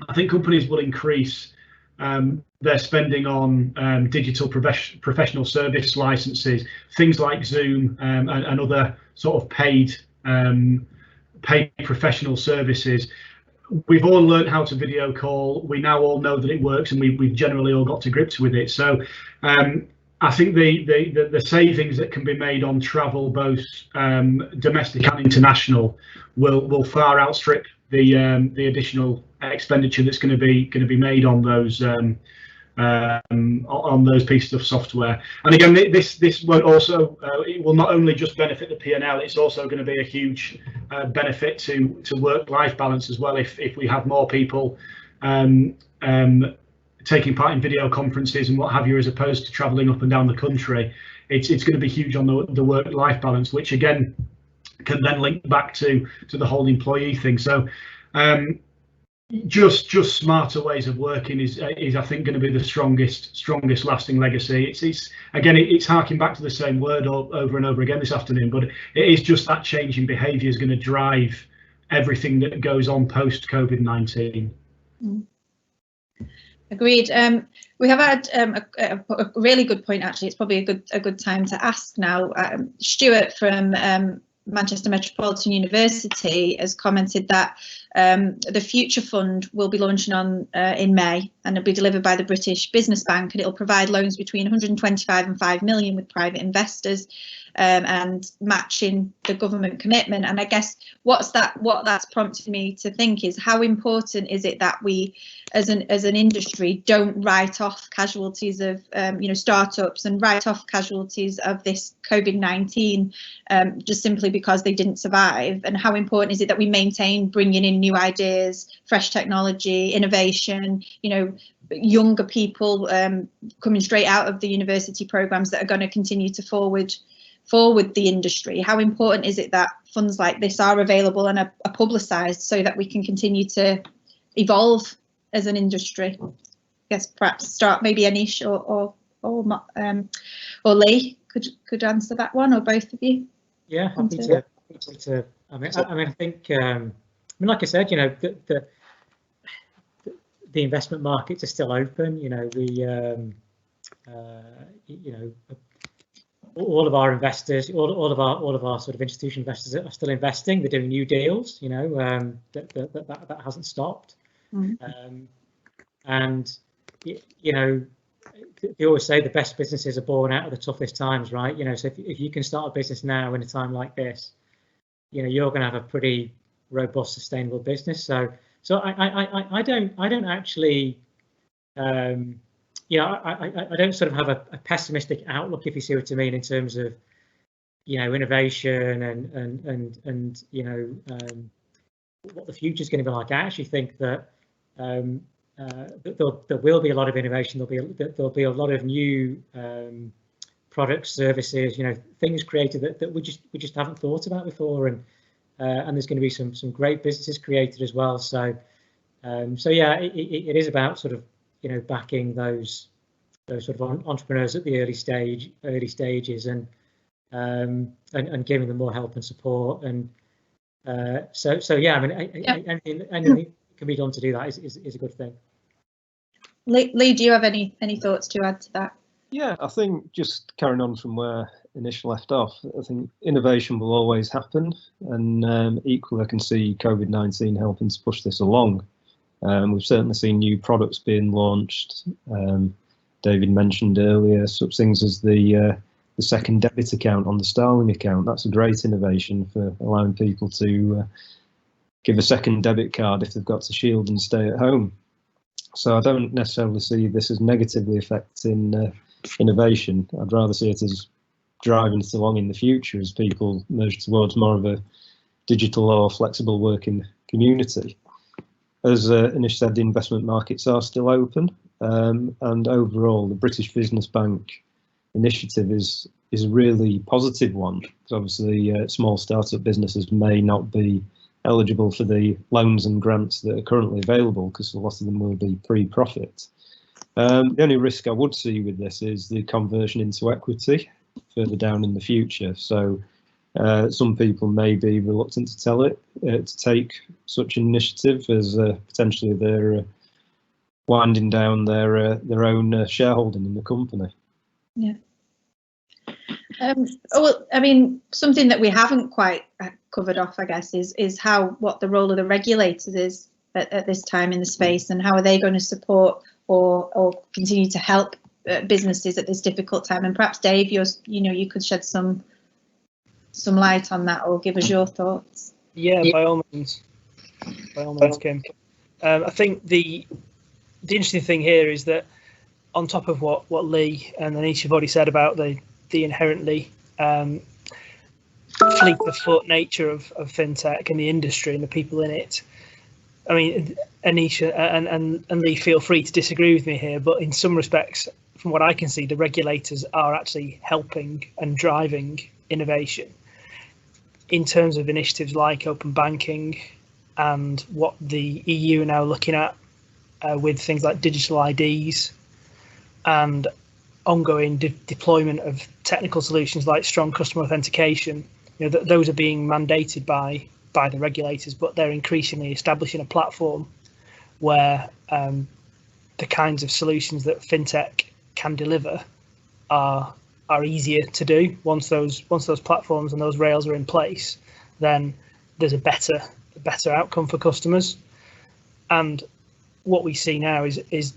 I think companies will increase their spending on digital professional service licenses, things like Zoom and other sort of paid professional services. We've all learned how to video call. We now all know that it works, and we've generally all got to grips with it. So I think the savings that can be made on travel, both domestic and international, will far outstrip the additional expenditure that's going to be made on those pieces of software. And again, this won't also it will not only just benefit the P&L, it's also going to be a huge benefit to work-life balance as well. If we have more people taking part in video conferences and what have you, as opposed to travelling up and down the country, it's going to be huge on the work-life balance, which again can then link back to the whole employee thing. So just smarter ways of working is I think going to be the strongest lasting legacy. It's harking back to the same word over and over again this afternoon, but it is just that change in behaviour is going to drive everything that goes on post COVID-19. Agreed. We have had a really good point. Actually, it's probably a good time to ask now. Stuart from Manchester Metropolitan University has commented that the Future Fund will be launching in May, and it'll be delivered by the British Business Bank, and it'll provide loans between 125 and 5 million with private investors, and matching the government commitment. And I guess what that's prompted me to think is, how important is it that we as an industry don't write off casualties of startups and write off casualties of this COVID-19 just simply because they didn't survive? And how important is it that we maintain bringing in new ideas, fresh technology, innovation, younger people coming straight out of the university programs that are going to continue to forward the industry? How important is it that funds like this are available and are publicised so that we can continue to evolve as an industry? I guess perhaps start maybe Anish or Lee could answer that one, or both of you. Yeah, happy to. I think like I said, the investment markets are still open. All of our investors, all of our sort of institutional investors are still investing. They're doing new deals. That hasn't stopped. And they always say the best businesses are born out of the toughest times, right? So if you can start a business now in a time like this, you're going to have a pretty robust, sustainable business. So I don't actually. I don't sort of have a pessimistic outlook, if you see what I mean, in terms of, innovation and what the future is going to be like. I actually think that there will be a lot of innovation. There'll be a lot of new products, services, things created that we just haven't thought about before, and there's going to be some great businesses created as well. So yeah, it is about sort of backing those sort of entrepreneurs at the early stages and giving them more help and support. And so yeah, anything can be done to do that is a good thing. Lee, do you have any thoughts to add to that? Yeah, I think just carrying on from where Anish left off, I think innovation will always happen, and equally I can see COVID-19 helping to push this along. We've certainly seen new products being launched. David mentioned earlier such things as the second debit account on the Starling account. That's a great innovation for allowing people to give a second debit card if they've got to shield and stay at home. So I don't necessarily see this as negatively affecting innovation. I'd rather see it as driving it along in the future as people merge towards more of a digital or flexible working community. As Anish said, the investment markets are still open, and overall the British Business Bank initiative is a really positive one, because obviously small startup businesses may not be eligible for the loans and grants that are currently available, because a lot of them will be pre-profit. The only risk I would see with this is the conversion into equity further down in the future. So some people may be reluctant to take such an initiative, as potentially they're winding down their own shareholding in the company. Yeah. Well, I mean, something that we haven't quite covered off, I guess, is what the role of the regulators is at this time in the space, and how are they going to support or continue to help businesses at this difficult time. And perhaps Dave, you could shed some light on that, or give us your thoughts. Yeah, by all means, Kim. I think the interesting thing here is that, on top of what Lee and Anish have already said about the inherently fleet of foot nature of fintech and the industry and the people in it, I mean, Anish and Lee, feel free to disagree with me here, but in some respects, from what I can see, the regulators are actually helping and driving innovation in terms of initiatives like open banking, and what the EU are now looking at with things like digital IDs and ongoing deployment of technical solutions like strong customer authentication, those are being mandated by the regulators, but they're increasingly establishing a platform where the kinds of solutions that fintech can deliver are easier to do. Once those platforms and those rails are in place, then there's a better outcome for customers. And what we see now is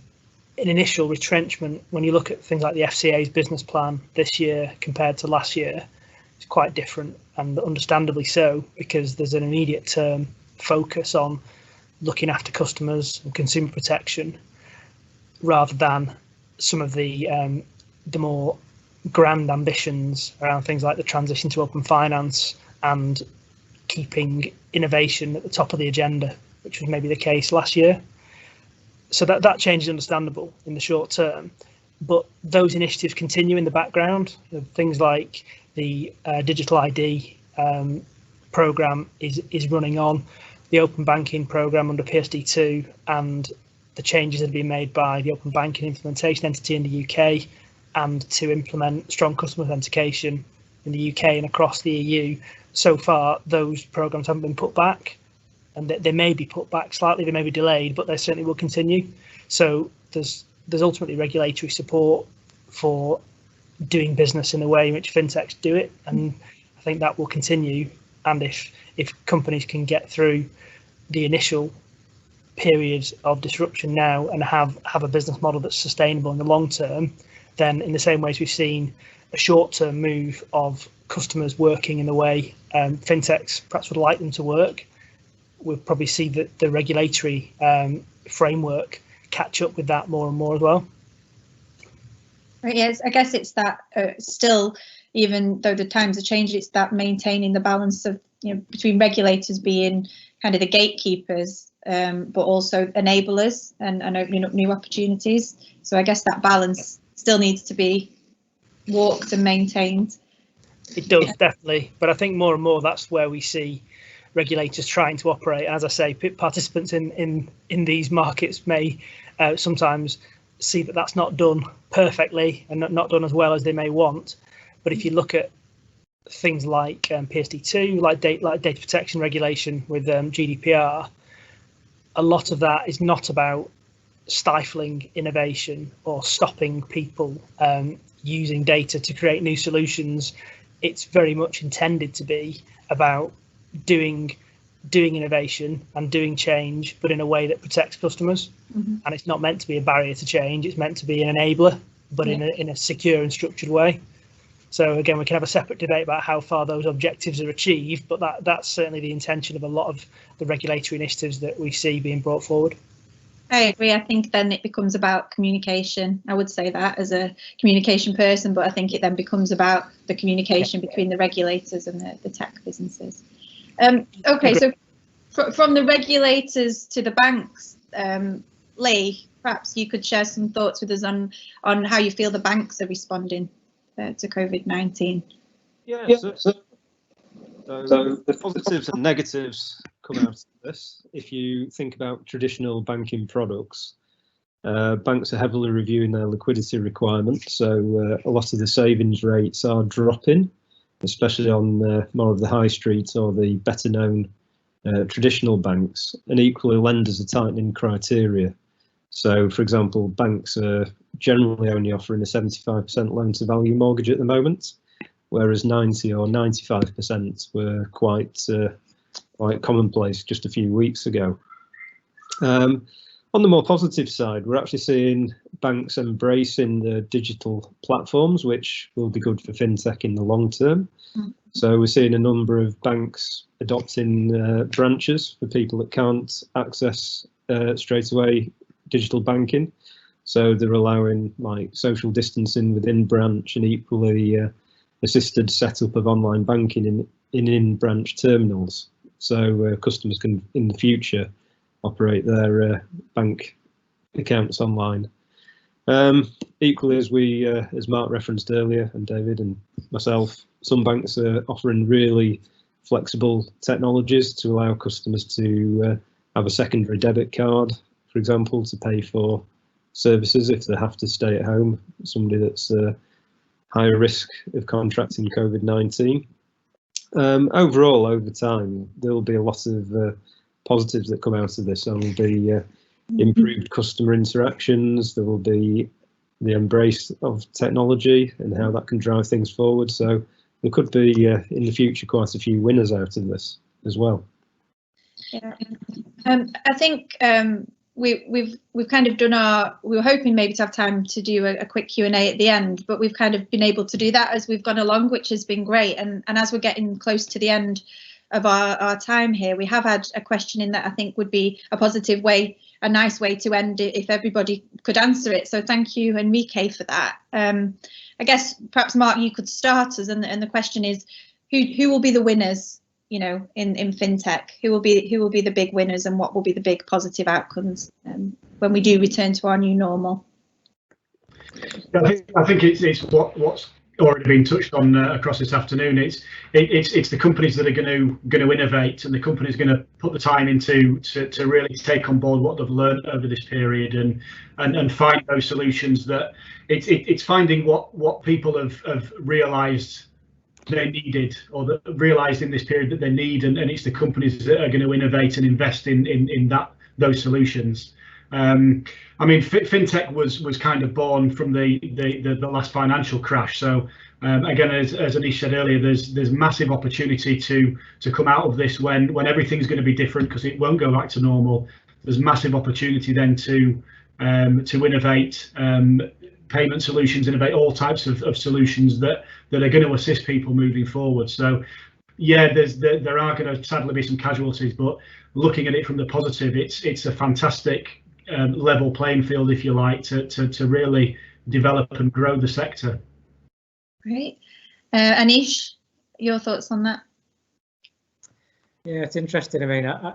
an initial retrenchment. When you look at things like the FCA's business plan this year compared to last year, it's quite different, and understandably so, because there's an immediate term focus on looking after customers and consumer protection, rather than some of the more grand ambitions around things like the transition to open finance and keeping innovation at the top of the agenda, which was maybe the case last year. So that change is understandable in the short term, but those initiatives continue in the background. Things like the digital ID program is running on, the open banking program under PSD2, and the changes that have been made by the open banking implementation entity in the UK, and to implement strong customer authentication in the UK and across the EU. So far, those programs haven't been put back, and they may be put back slightly, they may be delayed, but they certainly will continue. So there's ultimately regulatory support for doing business in the way in which fintechs do it, and I think that will continue. And if companies can get through the initial periods of disruption now and have a business model that's sustainable in the long term, then in the same way as we've seen a short-term move of customers working in the way fintechs perhaps would like them to work, we'll probably see that the regulatory framework catch up with that more and more as well. Yes, I guess it's that still, even though the times are changing, it's that maintaining the balance of, between regulators being kind of the gatekeepers, but also enablers and opening up new opportunities. So I guess that balance still needs to be walked and maintained. It does, definitely, but I think more and more that's where we see regulators trying to operate. As I say, participants in these markets may sometimes see that that's not done perfectly and not done as well as they may want. But if you look at things like PSD2, like data protection regulation with GDPR, a lot of that is not about stifling innovation or stopping people using data to create new solutions. It's very much intended to be about doing innovation and doing change, but in a way that protects customers. Mm-hmm. And it's not meant to be a barrier to change. It's meant to be an enabler, but in a secure and structured way. So again, we can have a separate debate about how far those objectives are achieved, but that's certainly the intention of a lot of the regulatory initiatives that we see being brought forward. I agree. I think then it becomes about communication. I would say that as a communication person, but I think it then becomes about the communication between the regulators and the tech businesses. Okay, so from the regulators to the banks, Lee, perhaps you could share some thoughts with us on how you feel the banks are responding to COVID-19. Yeah, so the positives and negatives come out of this. If you think about traditional banking products, banks are heavily reviewing their liquidity requirements, so a lot of the savings rates are dropping, especially on more of the high street or the better known traditional banks, and equally lenders are tightening criteria. So, for example, banks are generally only offering a 75% loan to value mortgage at the moment, whereas 90 or 95% were quite commonplace just a few weeks ago. On the more positive side, we're actually seeing banks embracing the digital platforms, which will be good for fintech in the long term. So we're seeing a number of banks adopting branches for people that can't access straight away digital banking. So they're allowing like social distancing within branch and equally assisted setup of online banking in branch terminals. So customers can in the future operate their bank accounts online. Equally, as Mark referenced earlier, and David and myself, some banks are offering really flexible technologies to allow customers to have a secondary debit card, for example, to pay for services if they have to stay at home, somebody that's higher risk of contracting COVID-19. Overall, over time, there will be a lot of positives that come out of this. There will be improved customer interactions, there will be the embrace of technology and how that can drive things forward. So there could be in the future quite a few winners out of this as well. Yeah. I think we've kind of done we were hoping maybe to have time to do a quick Q&A at the end, but we've kind of been able to do that as we've gone along, which has been great. And as we're getting close to the end of our time here, we have had a question in that I think would be a positive way, a nice way to end it if everybody could answer it. So thank you, Enrique, for that. I guess perhaps Mark, you could start us, and the question is, who will be the winners, you know, in fintech? Who will be the big winners, and what will be the big positive outcomes when we do return to our new normal? I think it's what's already been touched on across this afternoon. It's the companies that are going to innovate, and the companies going to put the time into to really take on board what they've learned over this period and find those solutions. That it's finding what people have realised they needed, or that realised in this period that they need, and it's the companies that are going to innovate and invest in those solutions. I mean, fintech was kind of born from the last financial crash. So again, as Anish said earlier, there's massive opportunity to come out of this when everything's going to be different, because it won't go back to normal. There's massive opportunity then to innovate payment solutions, innovate all types of solutions that are going to assist people moving forward. So yeah, there are going to sadly be some casualties, but looking at it from the positive, it's a fantastic level playing field, if you like, to really develop and grow the sector. Great. Anish, your thoughts on that? Yeah, it's interesting. I mean, I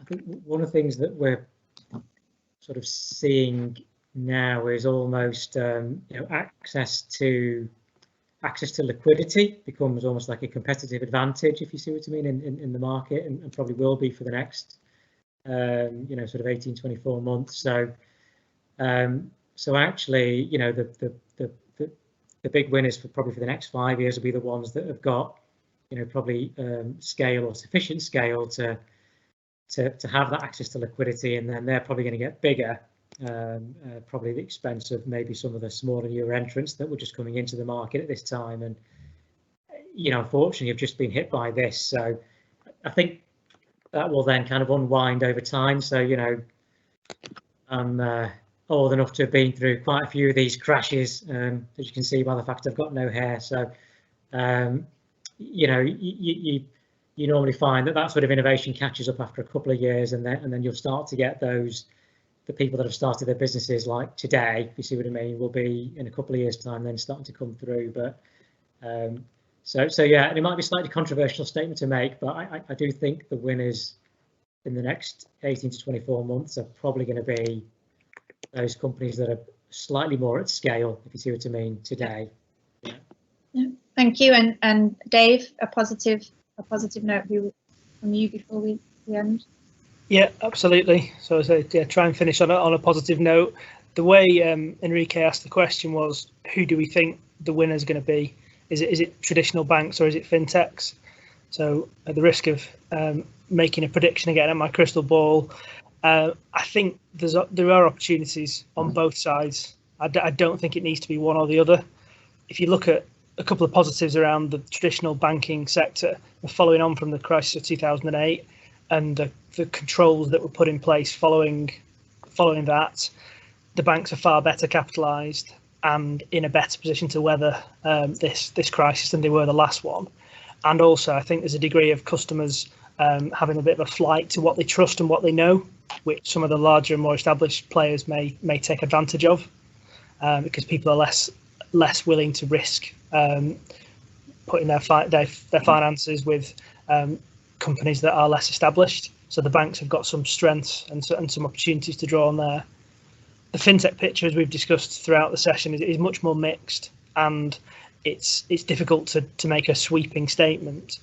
think one of the things that we're sort of seeing now is almost you know, access to liquidity becomes almost like a competitive advantage, if you see what I mean, in the market, and probably will be for the next you know, sort of 18-24 months. So so actually, you know, the big winners for the next 5 years will be the ones that have got, you know, probably scale or sufficient scale to have that access to liquidity, and then they're probably going to get bigger, probably at the expense of maybe some of the smaller newer entrants that were just coming into the market at this time, and you know, unfortunately have just been hit by this. So I think that will then kind of unwind over time. So, you know, I'm old enough to have been through quite a few of these crashes, as you can see by the fact I've got no hair. So you know, you normally find that sort of innovation catches up after a couple of years, and then you'll start to get the people that have started their businesses like today, if you see what I mean, will be in a couple of years' time then starting to come through. But so yeah, and it might be a slightly controversial statement to make, but I do think the winners in the next 18 to 24 months are probably going to be those companies that are slightly more at scale, if you see what I mean, today. Yeah. Thank you. And Dave, a positive note from you before we end. Yeah, absolutely. So yeah, try and finish on a positive note. The way Enrique asked the question was, who do we think the winner is going to be? Is it traditional banks or is it fintechs? So at the risk of making a prediction again at my crystal ball, I think there are opportunities on both sides. I don't think it needs to be one or the other. If you look at a couple of positives around the traditional banking sector, following on from the crisis of 2008 and the controls that were put in place following that, the banks are far better capitalised and in a better position to weather this crisis than they were the last one. And also, I think there's a degree of customers having a bit of a flight to what they trust and what they know, which some of the larger and more established players may take advantage of, because people are less willing to risk putting their finances with companies that are less established. So the banks have got some strengths and some opportunities to draw on there. The fintech picture, as we've discussed throughout the session, is much more mixed, and it's difficult to make a sweeping statement.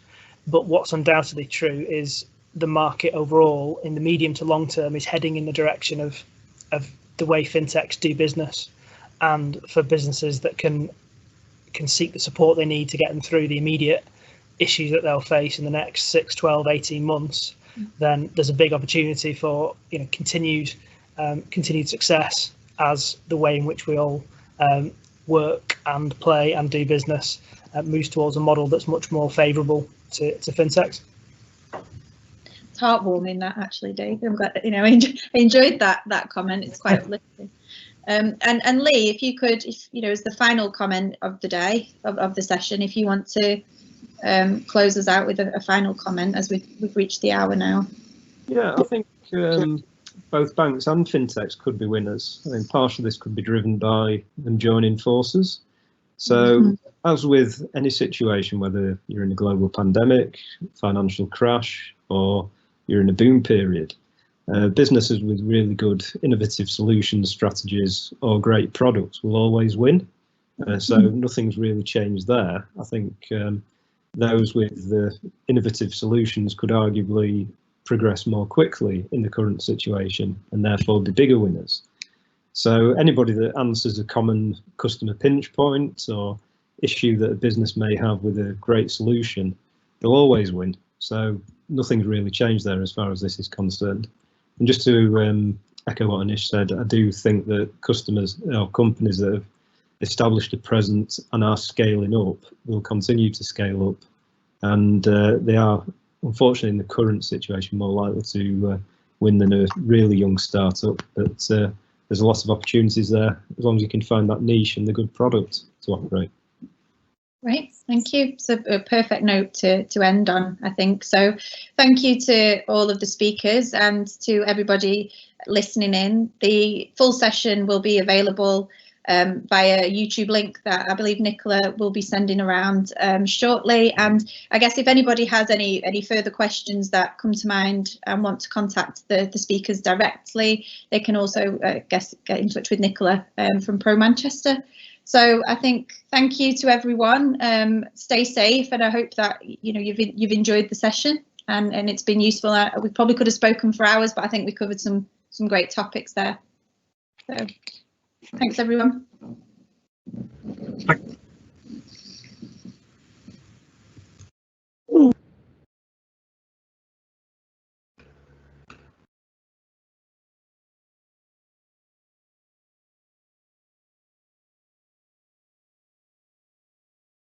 But what's undoubtedly true is the market overall in the medium to long term is heading in the direction of the way fintechs do business, and for businesses that can seek the support they need to get them through the immediate issues that they'll face in the next 6, 12, 18 months, then there's a big opportunity for continued success as the way in which we all work and play and do business moves towards a model that's much more favourable to fintechs. It's heartwarming, that, actually, Dave. I'm glad, I enjoyed that comment. It's quite uplifting. And Lee, if you could, as the final comment of the day, of the session, if you want to close us out with a final comment, as we've reached the hour now. Yeah, I think both banks and fintechs could be winners. I think partially this could be driven by them joining forces. So as with any situation, whether you're in a global pandemic, financial crash, or you're in a boom period, businesses with really good innovative solutions, strategies, or great products will always win. So nothing's really changed there. I think those with the innovative solutions could arguably progress more quickly in the current situation and therefore be bigger winners. So anybody that answers a common customer pinch point or issue that a business may have with a great solution, they'll always win. So nothing's really changed there as far as this is concerned. And just to echo what Anish said, I do think that customers or companies that have established a presence and are scaling up will continue to scale up, and they are, unfortunately, in the current situation, more likely to win than a really young startup. But there's a lot of opportunities there as long as you can find that niche and the good product to operate. Great, thank you. It's a perfect note to end on, I think. So thank you to all of the speakers and to everybody listening in. The full session will be available via YouTube link that I believe Nicola will be sending around shortly. And I guess if anybody has any further questions that come to mind and want to contact the speakers directly, they can also get in touch with Nicola from Pro Manchester. So I think thank you to everyone. Stay safe, and I hope that you've enjoyed the session and it's been useful. We probably could have spoken for hours, but I think we covered some great topics there. So thanks everyone.